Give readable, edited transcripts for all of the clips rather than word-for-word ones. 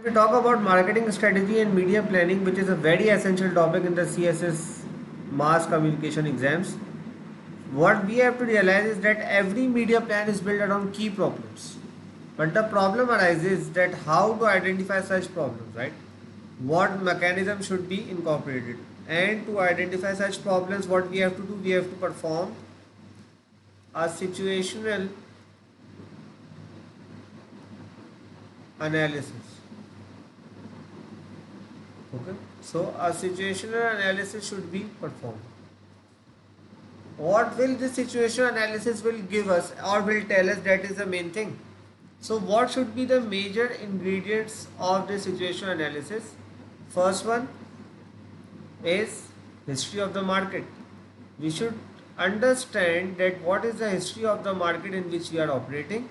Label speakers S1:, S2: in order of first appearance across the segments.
S1: We talk about marketing strategy and media planning, which is a very essential topic in the CSS mass communication exams. What we have to realize is that every media plan is built around key problems. But the problem arises that how to identify such problems, right? What mechanism should be incorporated? And to identify such problems, what we have to do, we have to perform a situational analysis. Okay, so a situational analysis should be performed. What will this situational analysis will give us or will tell us, that is the main thing. So what should be the major ingredients of the situational analysis? First one is history of the market. We should understand that what is the history of the market in which we are operating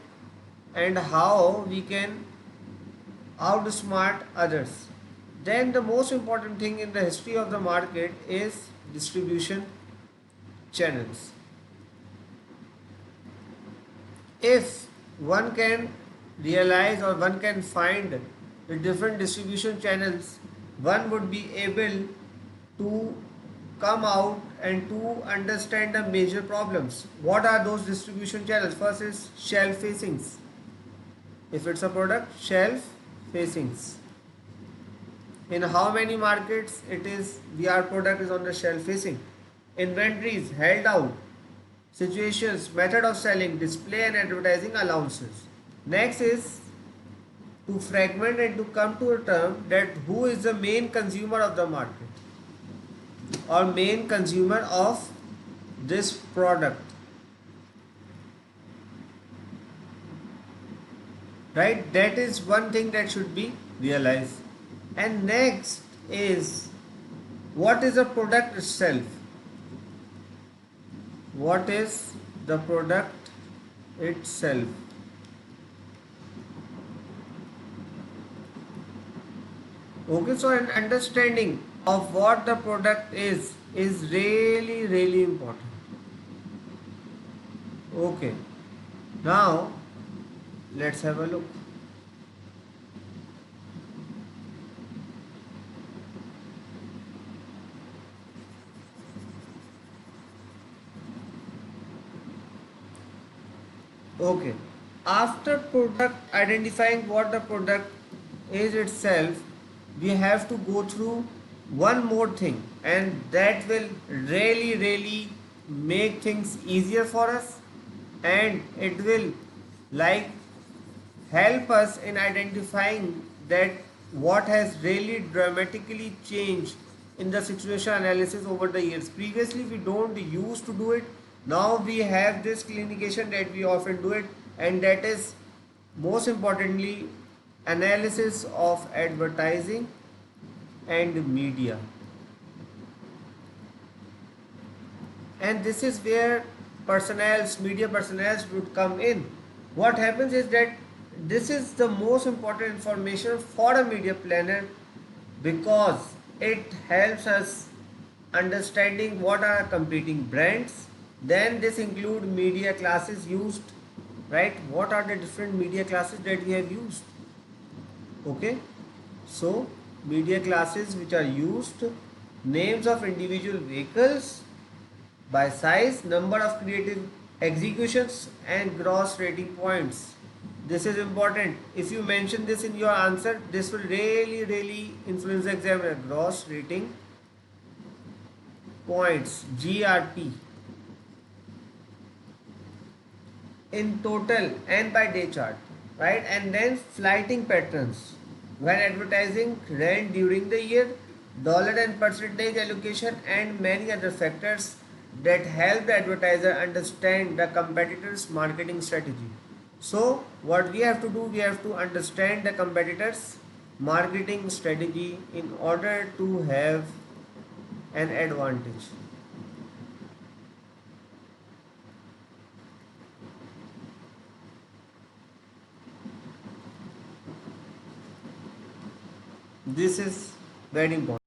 S1: and how we can outsmart others. Then the most important thing in the history of the market is distribution channels. If one can realize or one can find the different distribution channels, one would be able to come out and to understand the major problems. What are those distribution channels? First is shelf facings. If it's a product, shelf facings. In how many markets it is VR product is on the shelf facing. Inventories held out, situations, method of selling, display and advertising allowances. Next is to fragment and to come to a term that who is the main consumer of the market or main consumer of this product, right? That is one thing that should be realized. And next is what is the product itself. What is the product itself? Okay, so an understanding of what the product is really important. Okay, now let's have a look. Okay, after product identifying what the product is itself, we have to go through one more thing, and that will really make things easier for us, and it will like help us in identifying that what has really dramatically changed in the situation analysis over the years. Previously we don't used to do it. Now we have this clinication that we often do it, and that is most importantly analysis of advertising and media. And this is where personnels, media personnels would come in. What happens is that this is the most important information for a media planner, because it helps us understanding what are competing brands. Then this include media classes used, right? What are the different media classes that we have used? Okay, so media classes which are used, names of individual vehicles by size, number of creative executions and gross rating points. This is important. If you mention this in your answer, this will really influence the examiner. Gross rating points, GRP, in total and by day chart, right? And then flighting patterns, when advertising ran during the year, dollar and percentage allocation, and many other factors that help the advertiser understand the competitor's marketing strategy. So what we have to do, we have to understand the competitor's marketing strategy in order to have an advantage. This is very important.